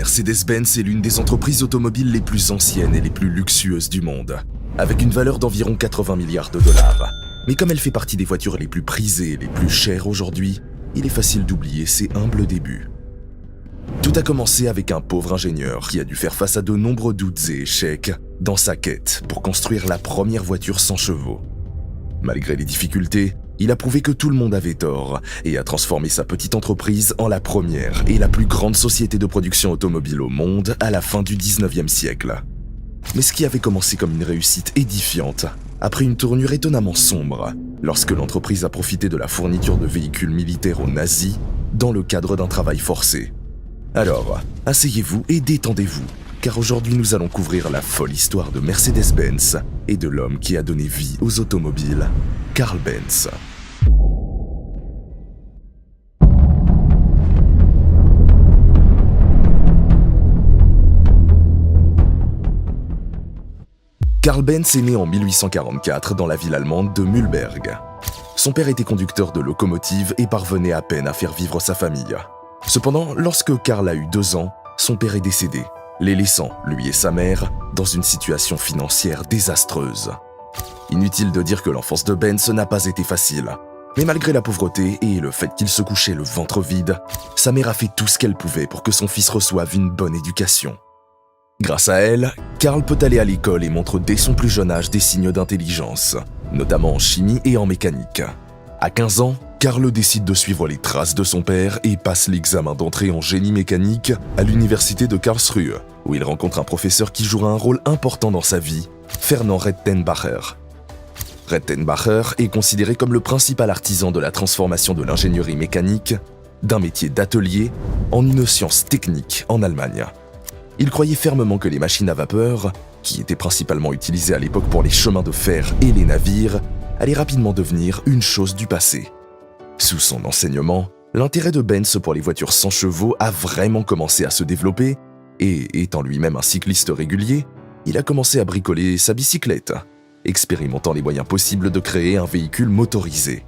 Mercedes-Benz est l'une des entreprises automobiles les plus anciennes et les plus luxueuses du monde, avec une valeur d'environ 80 milliards de dollars. Mais comme elle fait partie des voitures les plus prisées et les plus chères aujourd'hui, il est facile d'oublier ses humbles débuts. Tout a commencé avec un pauvre ingénieur qui a dû faire face à de nombreux doutes et échecs dans sa quête pour construire la première voiture sans chevaux. Malgré les difficultés, il a prouvé que tout le monde avait tort et a transformé sa petite entreprise en la première et la plus grande société de production automobile au monde à la fin du 19e siècle. Mais ce qui avait commencé comme une réussite édifiante a pris une tournure étonnamment sombre lorsque l'entreprise a profité de la fourniture de véhicules militaires aux nazis dans le cadre d'un travail forcé. Alors, asseyez-vous et détendez-vous, car aujourd'hui nous allons couvrir la folle histoire de Mercedes-Benz et de l'homme qui a donné vie aux automobiles, Carl Benz. Carl Benz est né en 1844 dans la ville allemande de Mühlberg. Son père était conducteur de locomotive et parvenait à peine à faire vivre sa famille. Cependant, lorsque Carl a eu 2 ans, son père est décédé, les laissant, lui et sa mère, dans une situation financière désastreuse. Inutile de dire que l'enfance de Benz n'a pas été facile. Mais malgré la pauvreté et le fait qu'il se couchait le ventre vide, sa mère a fait tout ce qu'elle pouvait pour que son fils reçoive une bonne éducation. Grâce à elle, Carl peut aller à l'école et montre dès son plus jeune âge des signes d'intelligence, notamment en chimie et en mécanique. À 15 ans, Carl décide de suivre les traces de son père et passe l'examen d'entrée en génie mécanique à l'université de Karlsruhe, où il rencontre un professeur qui jouera un rôle important dans sa vie, Fernand Rettenbacher. Rettenbacher est considéré comme le principal artisan de la transformation de l'ingénierie mécanique, d'un métier d'atelier, en une science technique en Allemagne. Il croyait fermement que les machines à vapeur, qui étaient principalement utilisées à l'époque pour les chemins de fer et les navires, allaient rapidement devenir une chose du passé. Sous son enseignement, l'intérêt de Benz pour les voitures sans chevaux a vraiment commencé à se développer et, étant lui-même un cycliste régulier, il a commencé à bricoler sa bicyclette, expérimentant les moyens possibles de créer un véhicule motorisé.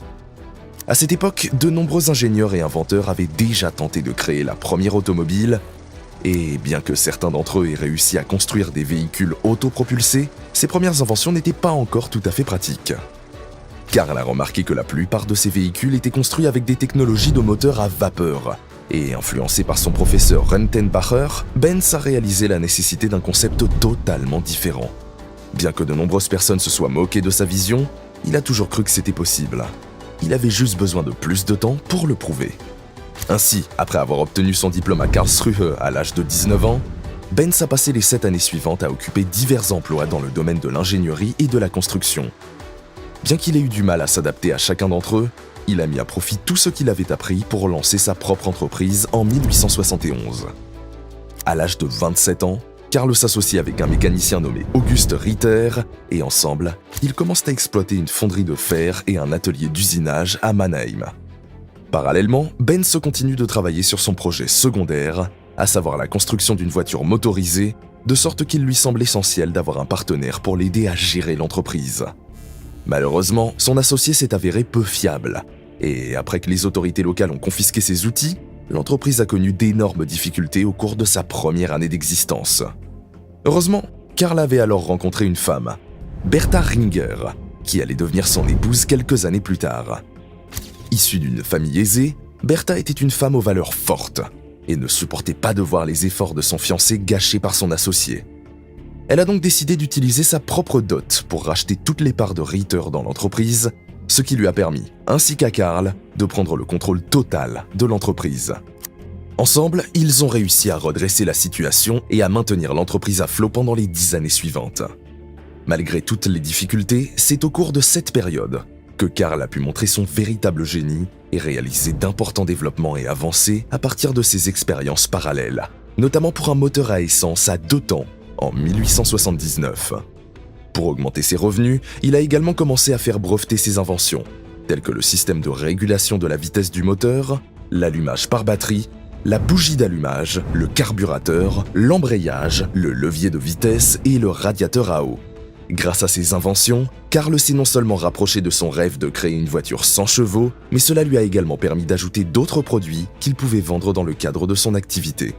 À cette époque, de nombreux ingénieurs et inventeurs avaient déjà tenté de créer la première automobile, et bien que certains d'entre eux aient réussi à construire des véhicules autopropulsés, ces premières inventions n'étaient pas encore tout à fait pratiques. Carl a remarqué que la plupart de ces véhicules étaient construits avec des technologies de moteurs à vapeur, et influencé par son professeur Rettenbacher, Benz a réalisé la nécessité d'un concept totalement différent. Bien que de nombreuses personnes se soient moquées de sa vision, il a toujours cru que c'était possible. Il avait juste besoin de plus de temps pour le prouver. Ainsi, après avoir obtenu son diplôme à Karlsruhe à l'âge de 19 ans, Benz a passé les 7 années suivantes à occuper divers emplois dans le domaine de l'ingénierie et de la construction. Bien qu'il ait eu du mal à s'adapter à chacun d'entre eux, il a mis à profit tout ce qu'il avait appris pour lancer sa propre entreprise en 1871. À l'âge de 27 ans, Carl s'associe avec un mécanicien nommé August Ritter et ensemble, ils commencent à exploiter une fonderie de fer et un atelier d'usinage à Mannheim. Parallèlement, Benz continue de travailler sur son projet secondaire, à savoir la construction d'une voiture motorisée, de sorte qu'il lui semble essentiel d'avoir un partenaire pour l'aider à gérer l'entreprise. Malheureusement, son associé s'est avéré peu fiable, et après que les autorités locales ont confisqué ses outils, l'entreprise a connu d'énormes difficultés au cours de sa première année d'existence. Heureusement, Carl avait alors rencontré une femme, Bertha Ringer, qui allait devenir son épouse quelques années plus tard. Issue d'une famille aisée, Bertha était une femme aux valeurs fortes et ne supportait pas de voir les efforts de son fiancé gâchés par son associé. Elle a donc décidé d'utiliser sa propre dot pour racheter toutes les parts de Ritter dans l'entreprise, ce qui lui a permis, ainsi qu'à Carl, de prendre le contrôle total de l'entreprise. Ensemble, ils ont réussi à redresser la situation et à maintenir l'entreprise à flot pendant les 10 années suivantes. Malgré toutes les difficultés, c'est au cours de cette période que Carl a pu montrer son véritable génie et réaliser d'importants développements et avancées à partir de ses expériences parallèles, notamment pour un moteur à essence à 2 temps en 1879. Pour augmenter ses revenus, il a également commencé à faire breveter ses inventions, telles que le système de régulation de la vitesse du moteur, l'allumage par batterie, la bougie d'allumage, le carburateur, l'embrayage, le levier de vitesse et le radiateur à eau. Grâce à ses inventions, Carl s'est non seulement rapproché de son rêve de créer une voiture sans chevaux, mais cela lui a également permis d'ajouter d'autres produits qu'il pouvait vendre dans le cadre de son activité.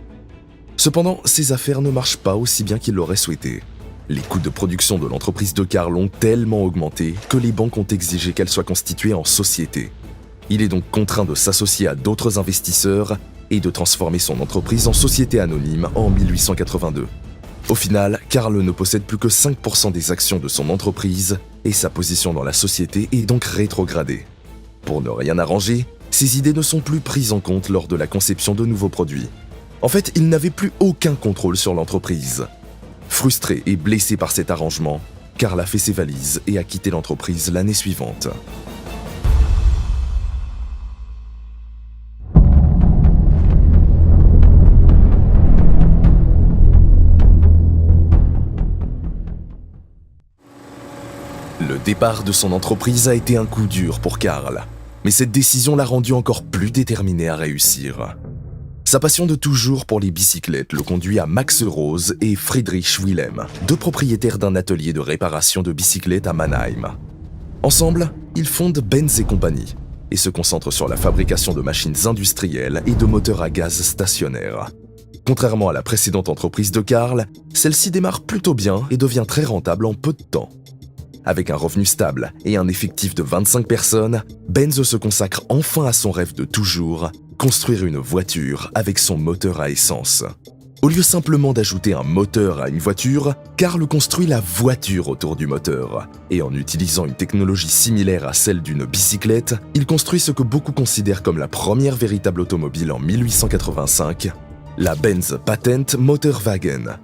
Cependant, ses affaires ne marchent pas aussi bien qu'il l'aurait souhaité. Les coûts de production de l'entreprise de Karl ont tellement augmenté que les banques ont exigé qu'elle soit constituée en société. Il est donc contraint de s'associer à d'autres investisseurs et de transformer son entreprise en société anonyme en 1882. Au final, Karl ne possède plus que 5% des actions de son entreprise et sa position dans la société est donc rétrogradée. Pour ne rien arranger, ses idées ne sont plus prises en compte lors de la conception de nouveaux produits. En fait, il n'avait plus aucun contrôle sur l'entreprise. Frustré et blessé par cet arrangement, Karl a fait ses valises et a quitté l'entreprise l'année suivante. Le départ de son entreprise a été un coup dur pour Karl, mais cette décision l'a rendu encore plus déterminé à réussir. Sa passion de toujours pour les bicyclettes le conduit à Max Rose et Friedrich Wilhelm, deux propriétaires d'un atelier de réparation de bicyclettes à Mannheim. Ensemble, ils fondent Benz & Compagnie et se concentrent sur la fabrication de machines industrielles et de moteurs à gaz stationnaires. Contrairement à la précédente entreprise de Karl, celle-ci démarre plutôt bien et devient très rentable en peu de temps. Avec un revenu stable et un effectif de 25 personnes, Benz se consacre enfin à son rêve de toujours, construire une voiture avec son moteur à essence. Au lieu simplement d'ajouter un moteur à une voiture, Karl construit la voiture autour du moteur. Et en utilisant une technologie similaire à celle d'une bicyclette, il construit ce que beaucoup considèrent comme la première véritable automobile en 1885, la Benz Patent Motorwagen.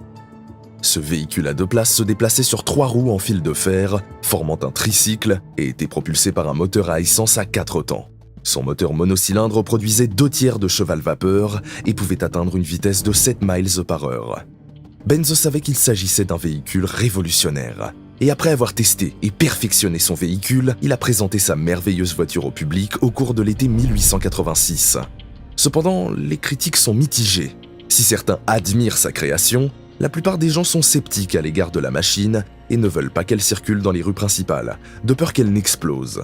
Ce véhicule à deux places se déplaçait sur 3 roues en fil de fer, formant un tricycle et était propulsé par un moteur à essence à 4 temps. Son moteur monocylindre produisait 2/3 de cheval-vapeur et pouvait atteindre une vitesse de 7 miles par heure. Benz savait qu'il s'agissait d'un véhicule révolutionnaire. Et après avoir testé et perfectionné son véhicule, il a présenté sa merveilleuse voiture au public au cours de l'été 1886. Cependant, les critiques sont mitigées. Si certains admirent sa création, la plupart des gens sont sceptiques à l'égard de la machine et ne veulent pas qu'elle circule dans les rues principales, de peur qu'elle n'explose.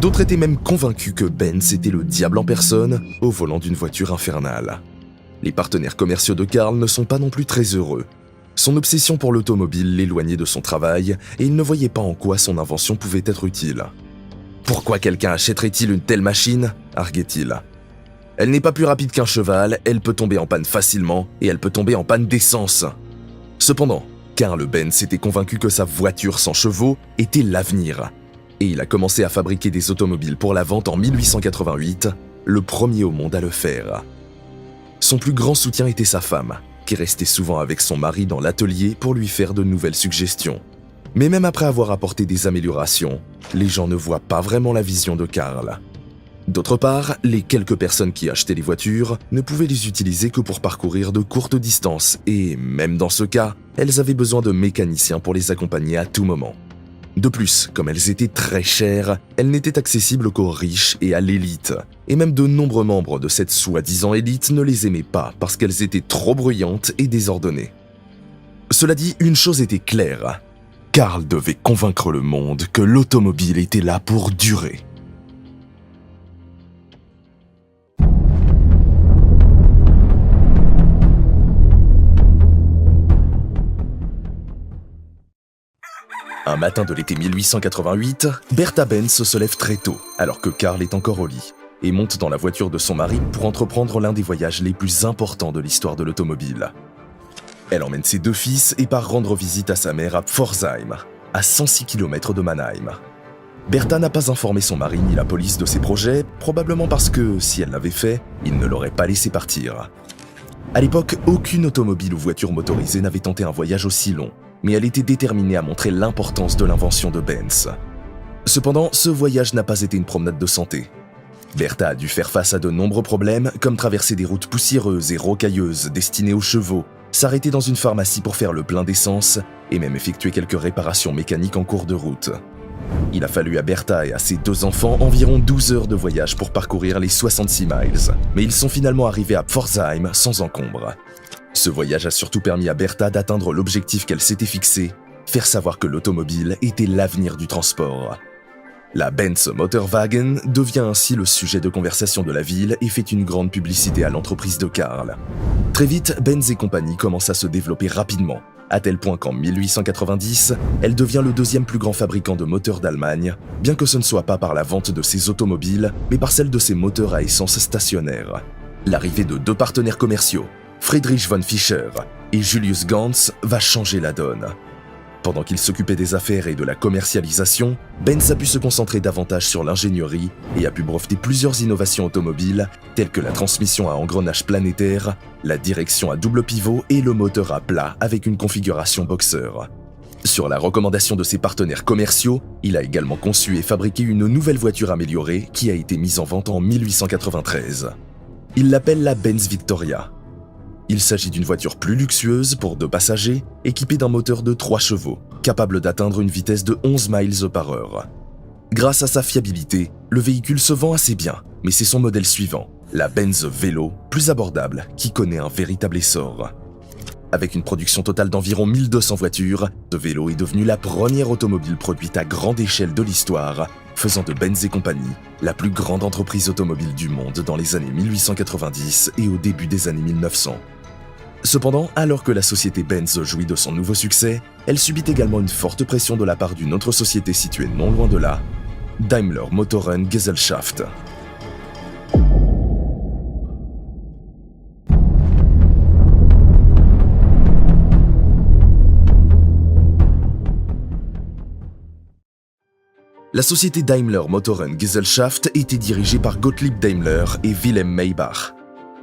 D'autres étaient même convaincus que Benz était le diable en personne au volant d'une voiture infernale. Les partenaires commerciaux de Karl ne sont pas non plus très heureux. Son obsession pour l'automobile l'éloignait de son travail et il ne voyait pas en quoi son invention pouvait être utile. « Pourquoi quelqu'un achèterait-il une telle machine ?» arguait-il. « Elle n'est pas plus rapide qu'un cheval, elle peut tomber en panne facilement et elle peut tomber en panne d'essence. » Cependant, Karl Benz était convaincu que sa voiture sans chevaux était l'avenir. Et il a commencé à fabriquer des automobiles pour la vente en 1888, le premier au monde à le faire. Son plus grand soutien était sa femme, qui restait souvent avec son mari dans l'atelier pour lui faire de nouvelles suggestions. Mais même après avoir apporté des améliorations, les gens ne voient pas vraiment la vision de Karl. D'autre part, les quelques personnes qui achetaient les voitures ne pouvaient les utiliser que pour parcourir de courtes distances et, même dans ce cas, elles avaient besoin de mécaniciens pour les accompagner à tout moment. De plus, comme elles étaient très chères, elles n'étaient accessibles qu'aux riches et à l'élite. Et même de nombreux membres de cette soi-disant élite ne les aimaient pas parce qu'elles étaient trop bruyantes et désordonnées. Cela dit, une chose était claire. Karl devait convaincre le monde que l'automobile était là pour durer. Un matin de l'été 1888, Bertha Benz se lève très tôt, alors que Karl est encore au lit, et monte dans la voiture de son mari pour entreprendre l'un des voyages les plus importants de l'histoire de l'automobile. Elle emmène ses 2 fils et part rendre visite à sa mère à Pforzheim, à 106 km de Mannheim. Bertha n'a pas informé son mari ni la police de ses projets, probablement parce que, si elle l'avait fait, il ne l'aurait pas laissé partir. À l'époque, aucune automobile ou voiture motorisée n'avait tenté un voyage aussi long, mais elle était déterminée à montrer l'importance de l'invention de Benz. Cependant, ce voyage n'a pas été une promenade de santé. Bertha a dû faire face à de nombreux problèmes, comme traverser des routes poussiéreuses et rocailleuses destinées aux chevaux, s'arrêter dans une pharmacie pour faire le plein d'essence, et même effectuer quelques réparations mécaniques en cours de route. Il a fallu à Bertha et à ses 2 enfants environ 12 heures de voyage pour parcourir les 66 miles, mais ils sont finalement arrivés à Pforzheim sans encombre. Ce voyage a surtout permis à Bertha d'atteindre l'objectif qu'elle s'était fixé, faire savoir que l'automobile était l'avenir du transport. La Benz Motorwagen devient ainsi le sujet de conversation de la ville et fait une grande publicité à l'entreprise de Karl. Très vite, Benz et compagnie commencent à se développer rapidement, à tel point qu'en 1890, elle devient le deuxième plus grand fabricant de moteurs d'Allemagne, bien que ce ne soit pas par la vente de ses automobiles, mais par celle de ses moteurs à essence stationnaire. L'arrivée de deux partenaires commerciaux, Friedrich von Fischer et Julius Ganz, va changer la donne. Pendant qu'il s'occupait des affaires et de la commercialisation, Benz a pu se concentrer davantage sur l'ingénierie et a pu breveter plusieurs innovations automobiles, telles que la transmission à engrenage planétaire, la direction à double pivot et le moteur à plat avec une configuration boxer. Sur la recommandation de ses partenaires commerciaux, il a également conçu et fabriqué une nouvelle voiture améliorée qui a été mise en vente en 1893. Il l'appelle la Benz Victoria. Il s'agit d'une voiture plus luxueuse pour 2 passagers, équipée d'un moteur de 3 chevaux, capable d'atteindre une vitesse de 11 miles par heure. Grâce à sa fiabilité, le véhicule se vend assez bien, mais c'est son modèle suivant, la Benz Vélo, plus abordable, qui connaît un véritable essor. Avec une production totale d'environ 1200 voitures, ce vélo est devenu la première automobile produite à grande échelle de l'histoire, faisant de Benz et compagnie la plus grande entreprise automobile du monde dans les années 1890 et au début des années 1900. Cependant, alors que la société Benz jouit de son nouveau succès, elle subit également une forte pression de la part d'une autre société située non loin de là, Daimler Motoren Gesellschaft. La société Daimler Motoren Gesellschaft était dirigée par Gottlieb Daimler et Wilhelm Maybach.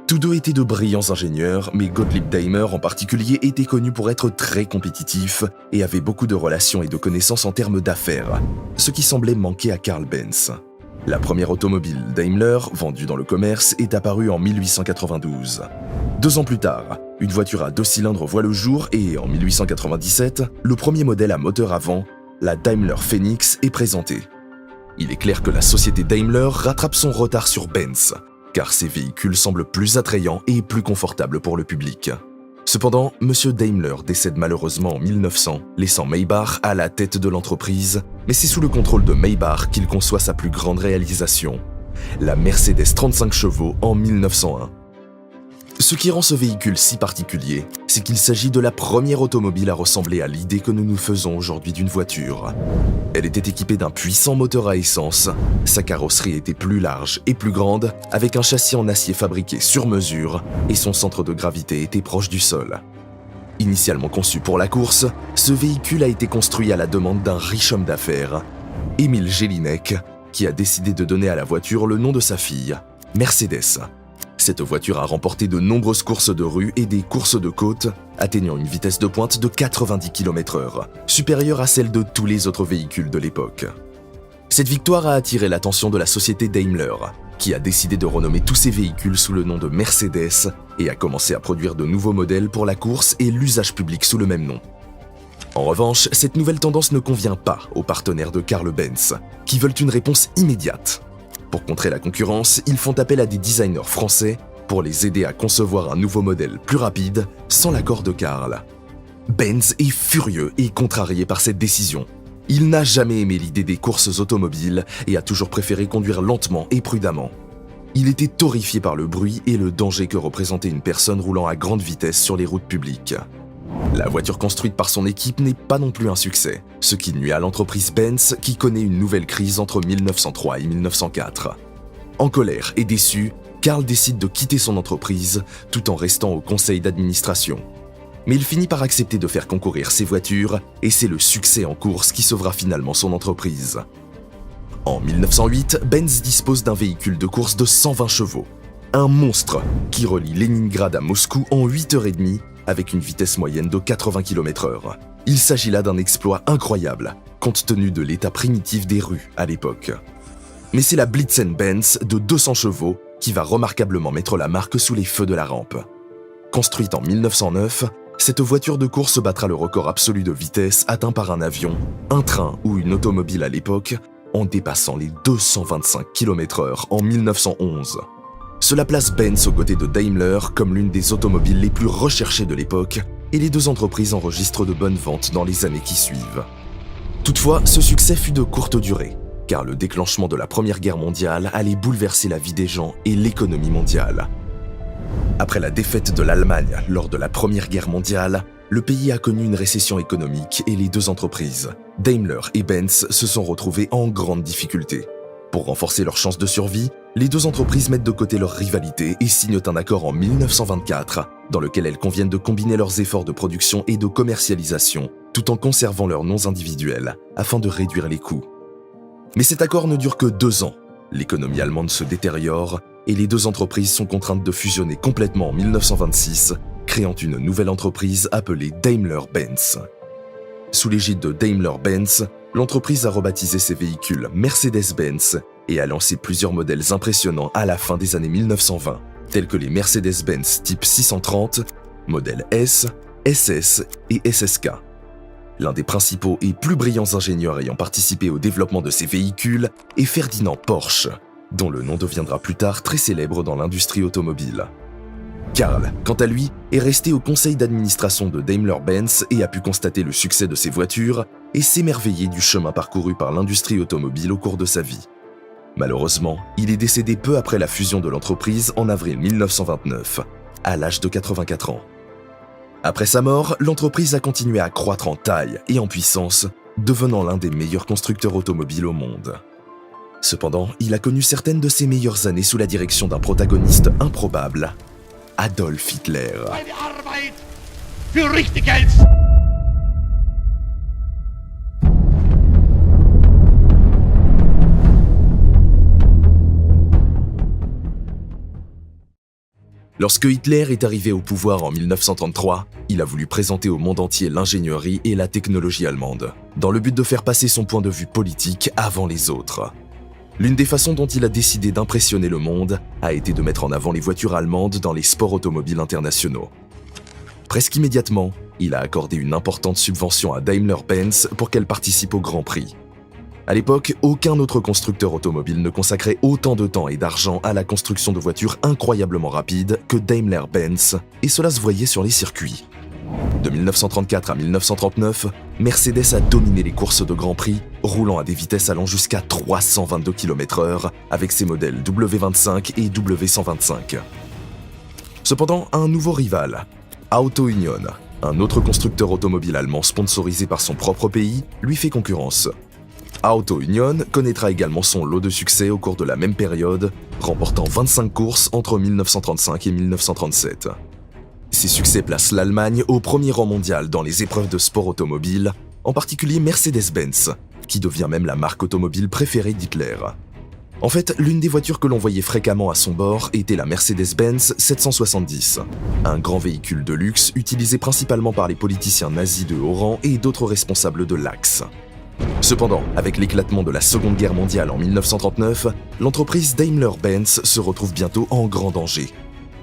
Tous deux étaient de brillants ingénieurs, mais Gottlieb Daimler en particulier était connu pour être très compétitif et avait beaucoup de relations et de connaissances en termes d'affaires, ce qui semblait manquer à Karl Benz. La première automobile Daimler, vendue dans le commerce, est apparue en 1892. 2 ans plus tard, une voiture à 2 cylindres voit le jour et, en 1897, le premier modèle à moteur avant, la Daimler Phoenix, est présenté. Il est clair que la société Daimler rattrape son retard sur Benz, car ces véhicules semblent plus attrayants et plus confortables pour le public. Cependant, M. Daimler décède malheureusement en 1900, laissant Maybach à la tête de l'entreprise, mais c'est sous le contrôle de Maybach qu'il conçoit sa plus grande réalisation, la Mercedes 35 chevaux en 1901. Ce qui rend ce véhicule si particulier, c'est qu'il s'agit de la première automobile à ressembler à l'idée que nous nous faisons aujourd'hui d'une voiture. Elle était équipée d'un puissant moteur à essence, sa carrosserie était plus large et plus grande, avec un châssis en acier fabriqué sur mesure, et son centre de gravité était proche du sol. Initialement conçu pour la course, ce véhicule a été construit à la demande d'un riche homme d'affaires, Emil Jelinek, qui a décidé de donner à la voiture le nom de sa fille, Mercedes. Cette voiture a remporté de nombreuses courses de rue et des courses de côte, atteignant une vitesse de pointe de 90 km/h, supérieure à celle de tous les autres véhicules de l'époque. Cette victoire a attiré l'attention de la société Daimler, qui a décidé de renommer tous ses véhicules sous le nom de Mercedes et a commencé à produire de nouveaux modèles pour la course et l'usage public sous le même nom. En revanche, cette nouvelle tendance ne convient pas aux partenaires de Karl Benz, qui veulent une réponse immédiate. Pour contrer la concurrence, ils font appel à des designers français pour les aider à concevoir un nouveau modèle plus rapide sans l'accord de Karl. Benz est furieux et contrarié par cette décision. Il n'a jamais aimé l'idée des courses automobiles et a toujours préféré conduire lentement et prudemment. Il était horrifié par le bruit et le danger que représentait une personne roulant à grande vitesse sur les routes publiques. La voiture construite par son équipe n'est pas non plus un succès, ce qui nuit à l'entreprise Benz qui connaît une nouvelle crise entre 1903 et 1904. En colère et déçu, Karl décide de quitter son entreprise tout en restant au conseil d'administration. Mais il finit par accepter de faire concourir ses voitures et c'est le succès en course qui sauvera finalement son entreprise. En 1908, Benz dispose d'un véhicule de course de 120 chevaux, un monstre qui relie Leningrad à Moscou en 8h30 avec une vitesse moyenne de 80 km/h. Il s'agit là d'un exploit incroyable, compte tenu de l'état primitif des rues à l'époque. Mais c'est la Blitzen-Benz de 200 chevaux qui va remarquablement mettre la marque sous les feux de la rampe. Construite en 1909, cette voiture de course battra le record absolu de vitesse atteint par un avion, un train ou une automobile à l'époque, en dépassant les 225 km/h en 1911. Cela place Benz aux côtés de Daimler comme l'une des automobiles les plus recherchées de l'époque, et les deux entreprises enregistrent de bonnes ventes dans les années qui suivent. Toutefois, ce succès fut de courte durée, car le déclenchement de la Première Guerre mondiale allait bouleverser la vie des gens et l'économie mondiale. Après la défaite de l'Allemagne lors de la Première Guerre mondiale, le pays a connu une récession économique et les deux entreprises, Daimler et Benz, se sont retrouvées en grande difficulté. Pour renforcer leurs chances de survie, les deux entreprises mettent de côté leur rivalité et signent un accord en 1924, dans lequel elles conviennent de combiner leurs efforts de production et de commercialisation, tout en conservant leurs noms individuels, afin de réduire les coûts. Mais cet accord ne dure que 2 ans. L'économie allemande se détériore et les deux entreprises sont contraintes de fusionner complètement en 1926, créant une nouvelle entreprise appelée Daimler-Benz. Sous l'égide de Daimler-Benz, l'entreprise a rebaptisé ses véhicules Mercedes-Benz et a lancé plusieurs modèles impressionnants à la fin des années 1920, tels que les Mercedes-Benz Type 630, modèles S, SS et SSK. L'un des principaux et plus brillants ingénieurs ayant participé au développement de ces véhicules est Ferdinand Porsche, dont le nom deviendra plus tard très célèbre dans l'industrie automobile. Karl, quant à lui, est resté au conseil d'administration de Daimler-Benz et a pu constater le succès de ses voitures et s'émerveiller du chemin parcouru par l'industrie automobile au cours de sa vie. Malheureusement, il est décédé peu après la fusion de l'entreprise en avril 1929, à l'âge de 84 ans. Après sa mort, l'entreprise a continué à croître en taille et en puissance, devenant l'un des meilleurs constructeurs automobiles au monde. Cependant, il a connu certaines de ses meilleures années sous la direction d'un protagoniste improbable, Adolf Hitler. Meine Arbeit für richtig Geld. Lorsque Hitler est arrivé au pouvoir en 1933, il a voulu présenter au monde entier l'ingénierie et la technologie allemande, dans le but de faire passer son point de vue politique avant les autres. L'une des façons dont il a décidé d'impressionner le monde a été de mettre en avant les voitures allemandes dans les sports automobiles internationaux. Presque immédiatement, il a accordé une importante subvention à Daimler-Benz pour qu'elle participe au Grand Prix. À l'époque, aucun autre constructeur automobile ne consacrait autant de temps et d'argent à la construction de voitures incroyablement rapides que Daimler-Benz, et cela se voyait sur les circuits. De 1934 à 1939, Mercedes a dominé les courses de Grand Prix, roulant à des vitesses allant jusqu'à 322 km/h avec ses modèles W25 et W125. Cependant, un nouveau rival, Auto Union, un autre constructeur automobile allemand sponsorisé par son propre pays, lui fait concurrence. Auto Union connaîtra également son lot de succès au cours de la même période, remportant 25 courses entre 1935 et 1937. Ces succès placent l'Allemagne au premier rang mondial dans les épreuves de sport automobile, en particulier Mercedes-Benz, qui devient même la marque automobile préférée d'Hitler. En fait, l'une des voitures que l'on voyait fréquemment à son bord était la Mercedes-Benz 770, un grand véhicule de luxe utilisé principalement par les politiciens nazis de haut rang et d'autres responsables de l'Axe. Cependant, avec l'éclatement de la Seconde Guerre mondiale en 1939, l'entreprise Daimler-Benz se retrouve bientôt en grand danger.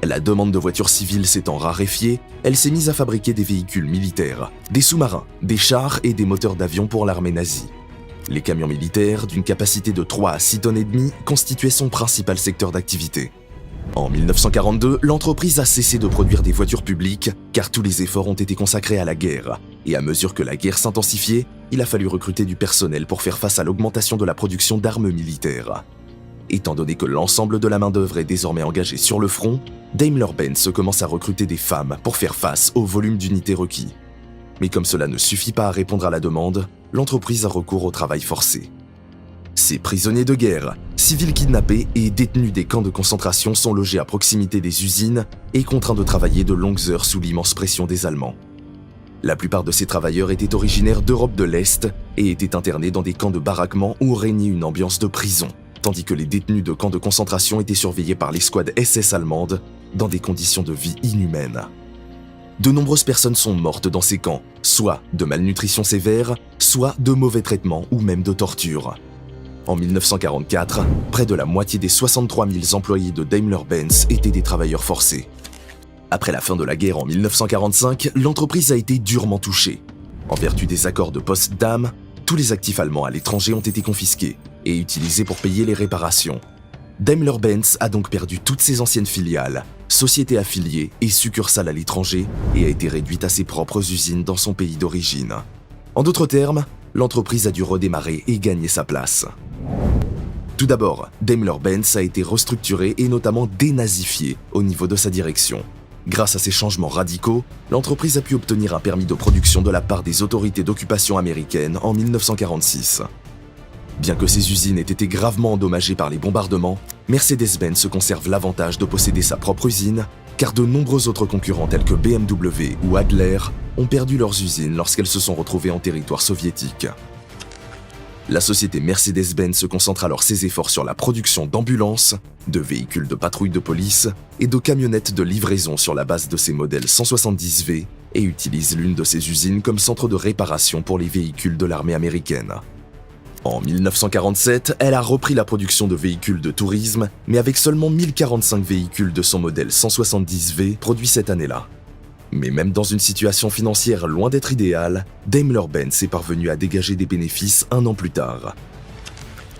La demande de voitures civiles s'étant raréfiée, elle s'est mise à fabriquer des véhicules militaires, des sous-marins, des chars et des moteurs d'avion pour l'armée nazie. Les camions militaires, d'une capacité de 3 à 6 tonnes et demie, constituaient son principal secteur d'activité. En 1942, l'entreprise a cessé de produire des voitures publiques car tous les efforts ont été consacrés à la guerre. Et à mesure que la guerre s'intensifiait, il a fallu recruter du personnel pour faire face à l'augmentation de la production d'armes militaires. Étant donné que l'ensemble de la main-d'œuvre est désormais engagée sur le front, Daimler-Benz commence à recruter des femmes pour faire face au volume d'unités requis. Mais comme cela ne suffit pas à répondre à la demande, l'entreprise a recours au travail forcé. Ces prisonniers de guerre, civils kidnappés et détenus des camps de concentration sont logés à proximité des usines et contraints de travailler de longues heures sous l'immense pression des Allemands. La plupart de ces travailleurs étaient originaires d'Europe de l'Est et étaient internés dans des camps de baraquement où régnait une ambiance de prison, tandis que les détenus de camps de concentration étaient surveillés par l'escouade SS allemande dans des conditions de vie inhumaines. De nombreuses personnes sont mortes dans ces camps, soit de malnutrition sévère, soit de mauvais traitements ou même de torture. En 1944, près de la moitié des 63 000 employés de Daimler-Benz étaient des travailleurs forcés. Après la fin de la guerre en 1945, l'entreprise a été durement touchée. En vertu des accords de Potsdam, tous les actifs allemands à l'étranger ont été confisqués et utilisés pour payer les réparations. Daimler-Benz a donc perdu toutes ses anciennes filiales, sociétés affiliées et succursales à l'étranger et a été réduite à ses propres usines dans son pays d'origine. En d'autres termes, l'entreprise a dû redémarrer et gagner sa place. Tout d'abord, Daimler-Benz a été restructuré et notamment dénazifié au niveau de sa direction. Grâce à ces changements radicaux, l'entreprise a pu obtenir un permis de production de la part des autorités d'occupation américaines en 1946. Bien que ces usines aient été gravement endommagées par les bombardements, Mercedes-Benz conserve l'avantage de posséder sa propre usine, car de nombreux autres concurrents tels que BMW ou Adler ont perdu leurs usines lorsqu'elles se sont retrouvées en territoire soviétique. La société Mercedes-Benz concentre alors ses efforts sur la production d'ambulances, de véhicules de patrouille de police et de camionnettes de livraison sur la base de ses modèles 170V et utilise l'une de ses usines comme centre de réparation pour les véhicules de l'armée américaine. En 1947, elle a repris la production de véhicules de tourisme, mais avec seulement 1045 véhicules de son modèle 170V produits cette année-là. Mais même dans une situation financière loin d'être idéale, Daimler-Benz est parvenu à dégager des bénéfices un an plus tard.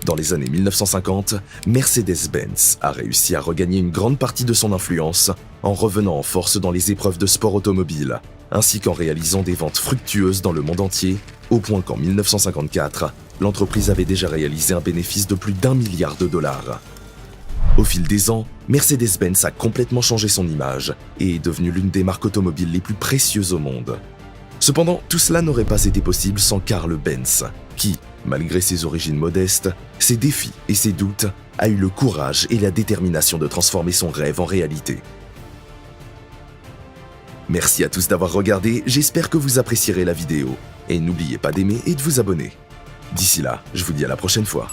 Dans les années 1950, Mercedes-Benz a réussi à regagner une grande partie de son influence en revenant en force dans les épreuves de sport automobile, ainsi qu'en réalisant des ventes fructueuses dans le monde entier, au point qu'en 1954, l'entreprise avait déjà réalisé un bénéfice de plus d'1 milliard de dollars. Au fil des ans, Mercedes-Benz a complètement changé son image et est devenue l'une des marques automobiles les plus précieuses au monde. Cependant, tout cela n'aurait pas été possible sans Karl Benz, qui, malgré ses origines modestes, ses défis et ses doutes, a eu le courage et la détermination de transformer son rêve en réalité. Merci à tous d'avoir regardé, j'espère que vous apprécierez la vidéo. Et n'oubliez pas d'aimer et de vous abonner. D'ici là, je vous dis à la prochaine fois.